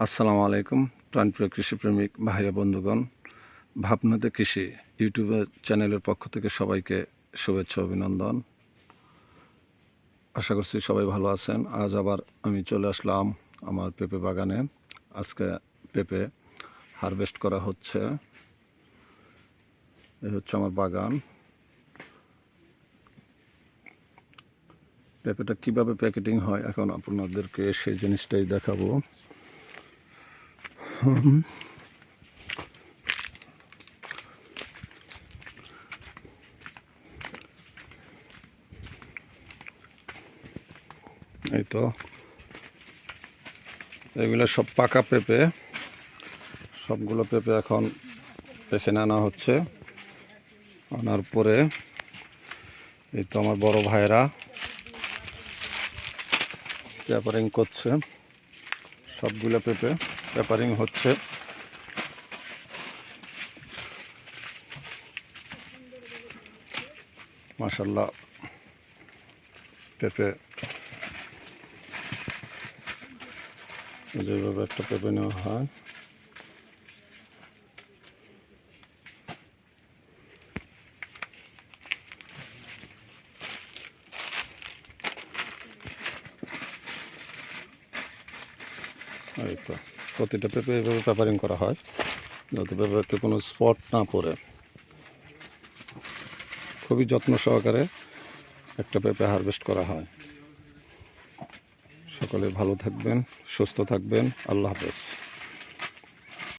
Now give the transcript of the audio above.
আসসালামু আলাইকুম প্রাণপ্রিয় কৃষিপ্রেমিক ভাইয়া বন্ধুগণ, ভাবনাতে কৃষি ইউটিউবের চ্যানেলের পক্ষ থেকে সবাইকে শুভেচ্ছা অভিনন্দন। আশা করছি সবাই ভালো আছেন। আজ আবার আমি চলে আসলাম আমার পেঁপে বাগানে। আজকে পেঁপে হারভেস্ট করা হচ্ছে। এই হচ্ছে আমার বাগান। পেঁপেটা কিভাবে প্যাকেটিং হয় এখন আপনাদেরকে সেই জিনিসটাই দেখাবো। এই তো এগুলো সব পাকা পেঁপে, সবগুলো পেঁপে এখন এখানে আনা হচ্ছে। আনার পরে এই তো আমার বড় ভাইরা পেপারিং করছে। সবগুলো পেঁপে পেপারিং হচ্ছে। মাশাআল্লাহ, পেঁপে যেভাবে একটা পেঁপে নেওয়া হয় এই তো প্রতিটা পেঁপে এভাবে পেপারিং করা হয় যাতে পেঁপেতে কোনো স্পট না পড়ে। খুবই যত্ন সহকারে একটা পেঁপে হারভেস্ট করা হয়। সকলে ভালো থাকবেন, সুস্থ থাকবেন। আল্লাহ হাফেজ।